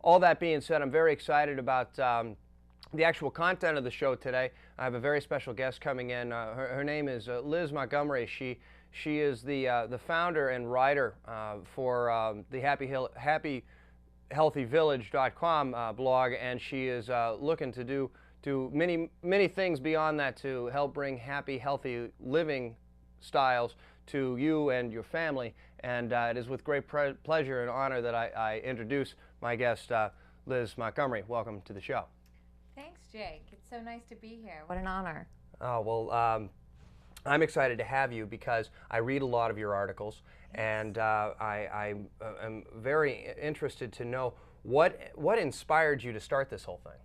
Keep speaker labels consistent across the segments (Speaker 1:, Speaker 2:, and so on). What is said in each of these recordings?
Speaker 1: all that being said, I'm very excited about the actual content of the show today. I have a very special guest coming in. Her name is Liz Montgomery. She is the founder and writer for the HappyHealthyVillage.com blog, and she is looking to do many things beyond that to help bring happy, healthy living styles to you and your family. And it is with great pleasure and honor that I introduce my guest, Liz Montgomery. Welcome to the show.
Speaker 2: Thanks, Jake. It's so nice to be here. What an honor.
Speaker 1: Oh, well, I'm excited to have you because I read a lot of your articles, and I am very interested to know what inspired you to start this whole thing.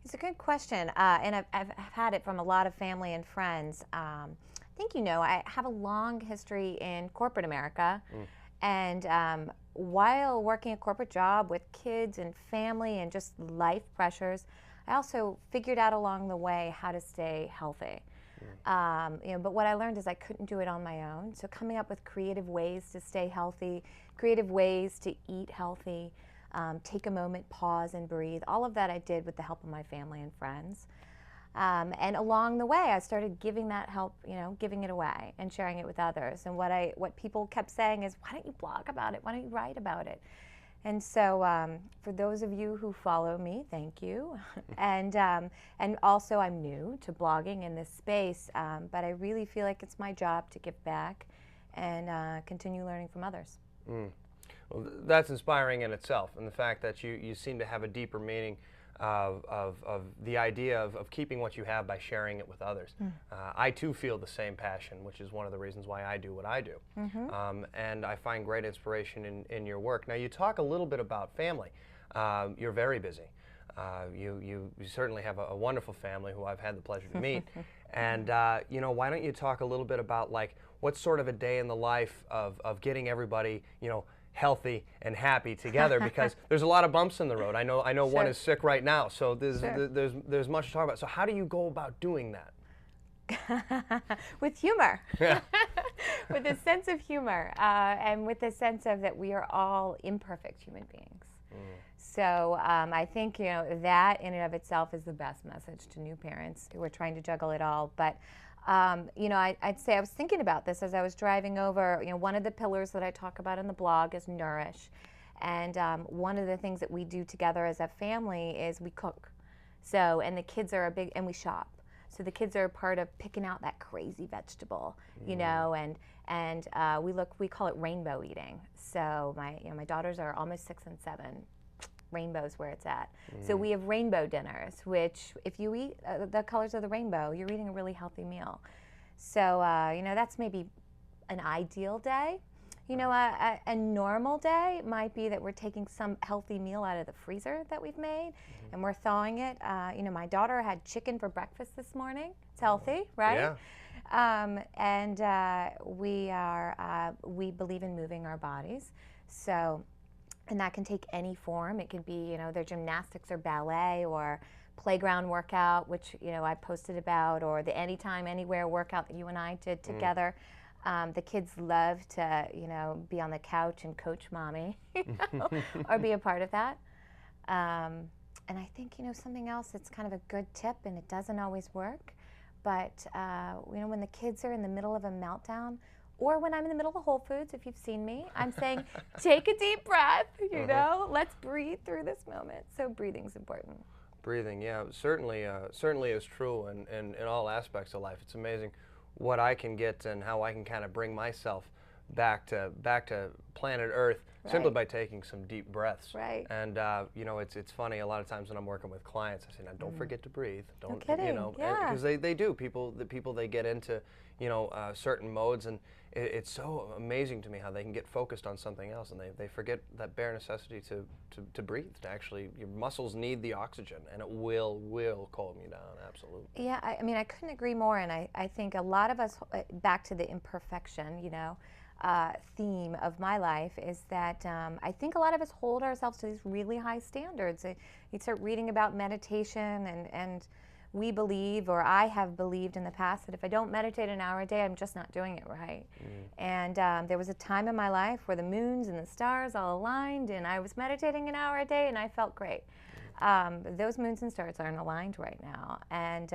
Speaker 2: It's a good question, and I've had it from a lot of family and friends. I think you know I have a long history in corporate America, and while working a corporate job with kids and family and just life pressures, I also figured out along the way how to stay healthy. But what I learned is I couldn't do it on my own. So coming up with creative ways to stay healthy, creative ways to eat healthy, take a moment, pause and breathe. All of that I did with the help of my family and friends. And along the way, I started giving that help, giving it away and sharing it with others. And what people kept saying is, why don't you blog about it? Why don't you write about it? And so for those of you who follow me, thank you. And also I'm new to blogging in this space, but I really feel like it's my job to give back and continue learning from others.
Speaker 1: Well, that's inspiring in itself, and the fact that you seem to have a deeper meaning of the idea of keeping what you have by sharing it with others. I too feel the same passion, which is one of the reasons why I do what I do. And I find great inspiration in your work. Now, you talk a little bit about family. You're very busy. You certainly have a wonderful family who I've had the pleasure to meet. And why don't you talk a little bit about like what's sort of a day in the life of getting everybody healthy and happy together, because there's a lot of bumps in the road. I know sure. One is sick right now, so there's much to talk about. So how do you go about doing that?
Speaker 2: With humor. Yeah. With a sense of humor, and with a sense of that we are all imperfect human beings. So I think that in and of itself is the best message to new parents who are trying to juggle it all. But I'd say I was thinking about this as I was driving over. One of the pillars that I talk about in the blog is nourish. And one of the things that we do together as a family is we cook. So, and the kids are and we shop. So the kids are a part of picking out that crazy vegetable, and we call it rainbow eating. So my daughters are almost 6 and 7. Rainbow's where it's at. So we have rainbow dinners, which if you eat the colors of the rainbow, you're eating a really healthy meal. So, that's maybe an ideal day. A normal day might be that we're taking some healthy meal out of the freezer that we've made and we're thawing it. My daughter had chicken for breakfast this morning. It's healthy, right? Yeah. We believe in moving our bodies. So, and that can take any form. It can be, their gymnastics or ballet or playground workout, which, I posted about, or the anytime, anywhere workout that you and I did together. The kids love to, be on the couch and coach mommy, or be a part of that. And I think, something else that's kind of a good tip, and it doesn't always work, but, when the kids are in the middle of a meltdown, or when I'm in the middle of Whole Foods, if you've seen me, I'm saying, take a deep breath, let's breathe through this moment. So breathing's important.
Speaker 1: Breathing, yeah, certainly is true in all aspects of life. It's amazing what I can get and how I can kind of bring myself back to planet Earth simply by taking some deep breaths.
Speaker 2: Right.
Speaker 1: And it's funny, a lot of times when I'm working with clients, I say, now don't forget to breathe. Don't,
Speaker 2: no kidding.
Speaker 1: Because they do. The people they get into certain modes, and it's so amazing to me how they can get focused on something else and they forget that bare necessity to breathe. To actually, your muscles need the oxygen, and it will calm you down. Absolutely.
Speaker 2: Yeah, I couldn't agree more. And I think a lot of us, back to the imperfection, theme of my life, is that I think a lot of us hold ourselves to these really high standards. You start reading about meditation and we believe, or I have believed in the past, that if I don't meditate an hour a day, I'm just not doing it right. And there was a time in my life where the moons and the stars all aligned, and I was meditating an hour a day, and I felt great. Those moons and stars aren't aligned right now. And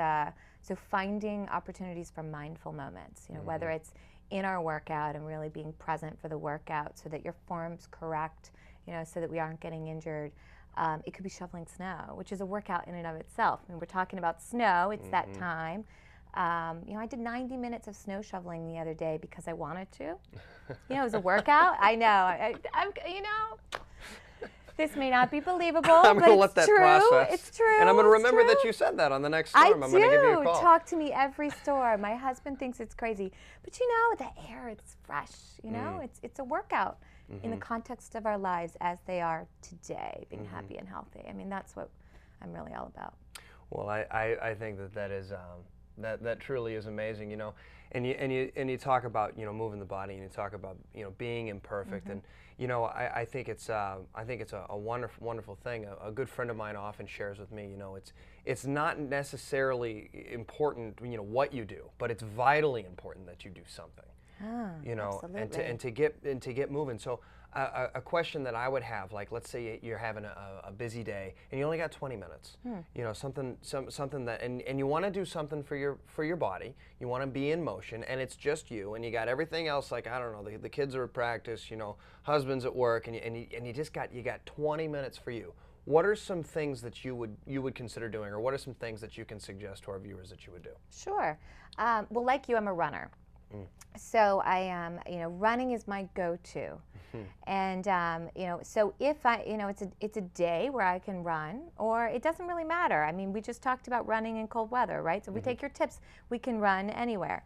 Speaker 2: so finding opportunities for mindful moments, you know, whether it's in our workout and really being present for the workout so that your form's correct, you know, so that we aren't getting injured. It could be shoveling snow, which is a workout in and of itself. I mean, we're talking about snow, it's that time. You know, I did 90 minutes of snow shoveling the other day because I wanted to. You know, it was a workout. I know, I'm, you know, this may not be believable,
Speaker 1: I'm
Speaker 2: but
Speaker 1: going to let
Speaker 2: it's
Speaker 1: that
Speaker 2: true.
Speaker 1: process.
Speaker 2: It's true.
Speaker 1: And I'm going to
Speaker 2: it's
Speaker 1: remember
Speaker 2: true.
Speaker 1: that you said that on the next storm. I'm going to give you a call.
Speaker 2: Talk to me every storm. My husband thinks it's crazy. But you know, the air, it's fresh. You know, it's a workout in the context of our lives as they are today, being happy and healthy. I mean, that's what I'm really all about.
Speaker 1: Well, I think that is that truly is amazing, you know, and you talk about, you know, moving the body, and you talk about, you know, being imperfect, and you know, I think it's a wonderful thing. A good friend of mine often shares with me, you know, it's not necessarily important, you know, what you do, but it's vitally important that you do something. You know,
Speaker 2: absolutely.
Speaker 1: and to get moving. So a question that I would have, like, let's say you're having a busy day and you only got 20 minutes. You know, something that, and you want to do something for your body. You want to be in motion, and it's just you, and you got everything else. Like, I don't know, the kids are at practice. You know, husband's at work, and you just got 20 minutes for you. What are some things that you would consider doing, or what are some things that you can suggest to our viewers that you would do?
Speaker 2: Sure. Well, like you, I'm a runner. So I am, you know, running is my go-to. And, you know, so if I, you know, it's a day where I can run, or it doesn't really matter. I mean, we just talked about running in cold weather, right? So we take your tips, we can run anywhere.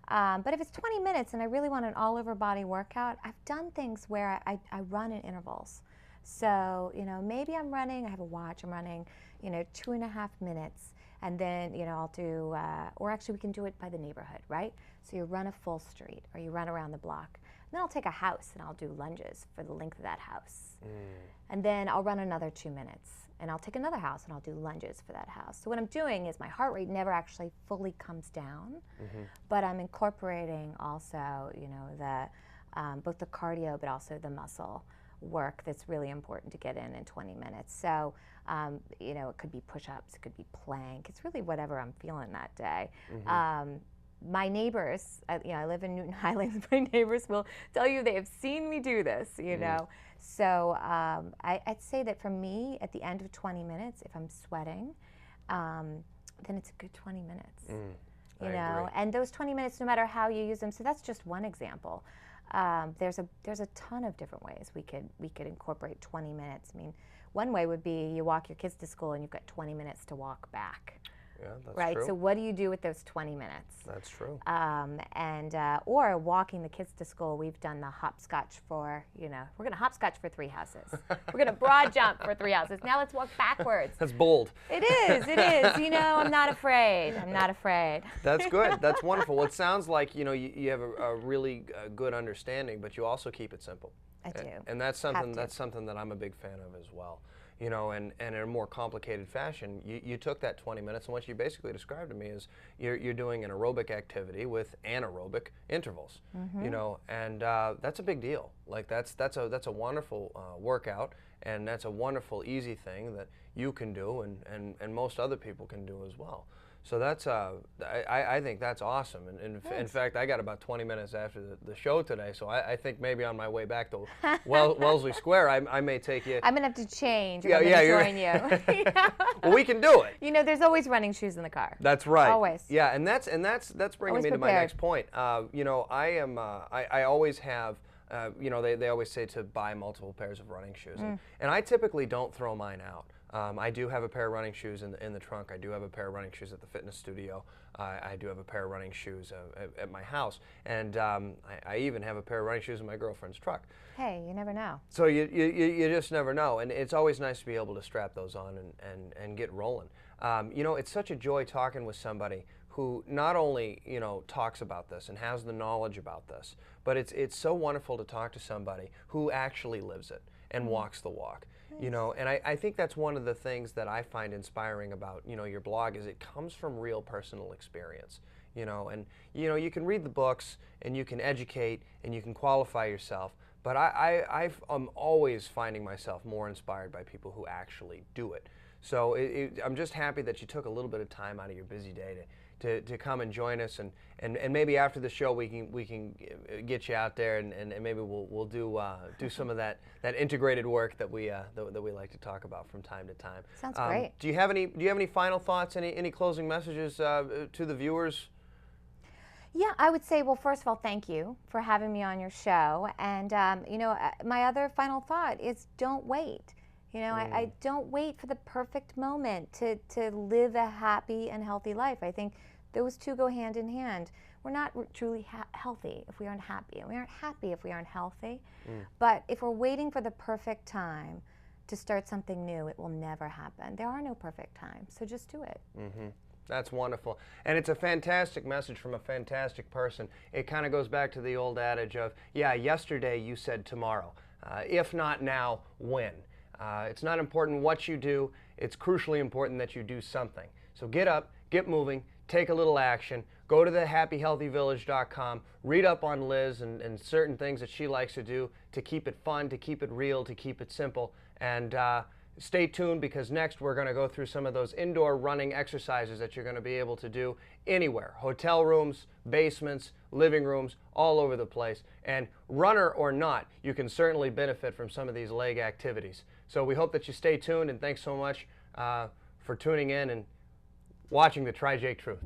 Speaker 2: But if it's 20 minutes and I really want an all-over body workout, I've done things where I run in intervals. So, you know, maybe I'm running, I have a watch, I'm running, you know, 2.5 minutes. And then, you know, I'll do, or actually we can do it by the neighborhood, right? So you run a full street, or you run around the block. And then I'll take a house and I'll do lunges for the length of that house. And then I'll run another 2 minutes, and I'll take another house and I'll do lunges for that house. So what I'm doing is my heart rate never actually fully comes down, but I'm incorporating also, you know, the both the cardio but also the muscle work that's really important to get in 20 minutes. So, you know, it could be push-ups, it could be plank. It's really whatever I'm feeling that day. My neighbors, you know, I live in Newton Highlands. My neighbors will tell you they have seen me do this, you know. So I'd say that for me, at the end of 20 minutes, if I'm sweating, then it's a good 20 minutes. You know, and those 20 minutes, no matter how you use them. So that's just one example. There's a ton of different ways we could incorporate 20 minutes. I mean, one way would be you walk your kids to school and you've got 20 minutes to walk back.
Speaker 1: Yeah, that's
Speaker 2: right.
Speaker 1: true.
Speaker 2: So what do you do with those 20 minutes?
Speaker 1: That's true.
Speaker 2: Or walking the kids to school. We've done the hopscotch for, you know, we're going to hopscotch for 3 houses. We're going to broad jump for 3 houses. Now let's walk backwards.
Speaker 1: That's bold.
Speaker 2: It is. It is. You know, I'm not afraid. I'm not afraid.
Speaker 1: That's good. That's wonderful. Well, it sounds like, you know, you have a really good understanding, but you also keep it simple.
Speaker 2: I do.
Speaker 1: And that's something that I'm a big fan of as well. You know, and in a more complicated fashion, you took that 20 minutes, and what you basically described to me is you're doing an aerobic activity with anaerobic intervals. You know, and that's a big deal. Like that's a wonderful workout, and that's a wonderful easy thing that you can do, and most other people can do as well. So that's I think that's awesome, and in fact I got about 20 minutes after the show today, so I think maybe on my way back to Wellesley Square I may take you.
Speaker 2: I'm gonna have to change. I'm gonna join you.
Speaker 1: Well, we can do it.
Speaker 2: You know, there's always running shoes in the car.
Speaker 1: That's right.
Speaker 2: Always.
Speaker 1: Yeah, and that's bringing
Speaker 2: Always
Speaker 1: me to my
Speaker 2: prepared.
Speaker 1: next point. You know, I always have. You know, they always say to buy multiple pairs of running shoes, and I typically don't throw mine out. I do have a pair of running shoes in the trunk. I do have a pair of running shoes at the fitness studio. I do have a pair of running shoes at my house, and I even have a pair of running shoes in my girlfriend's truck.
Speaker 2: Hey, you never know.
Speaker 1: So you just never know, and it's always nice to be able to strap those on and get rolling. You know, it's such a joy talking with somebody who not only, you know, talks about this and has the knowledge about this, but it's so wonderful to talk to somebody who actually lives it and walks the walk. You know, and I think that's one of the things that I find inspiring about, you know, your blog is it comes from real personal experience. You know, and you know, you can read the books and you can educate and you can qualify yourself, but I'm always finding myself more inspired by people who actually do it. So I'm just happy that you took a little bit of time out of your busy day to come and join us, and maybe after the show we can get you out there and maybe we'll do some of that integrated work that we like to talk about from time to time.
Speaker 2: Sounds great.
Speaker 1: Do you have any final thoughts? Any closing messages to the viewers?
Speaker 2: Yeah, I would say, well, first of all, thank you for having me on your show. And, you know, my other final thought is don't wait. You know, I don't wait for the perfect moment to live a happy and healthy life. I think those two go hand in hand. We're not truly healthy if we aren't happy, and we aren't happy if we aren't healthy. But if we're waiting for the perfect time to start something new, it will never happen. There are no perfect times, so just do it.
Speaker 1: That's wonderful. And it's a fantastic message from a fantastic person. It kind of goes back to the old adage of, yeah, yesterday you said tomorrow. If not now, when? It's not important what you do. It's crucially important that you do something. So get up, get moving, take a little action. Go to the happyhealthyvillage.com, read up on Liz and certain things that she likes to do to keep it fun, to keep it real, to keep it simple. And stay tuned, because next we're going to go through some of those indoor running exercises that you're going to be able to do anywhere. Hotel rooms, basements, living rooms, all over the place. And runner or not, you can certainly benefit from some of these leg activities. So we hope that you stay tuned, and thanks so much for tuning in and watching the TriJake Truth.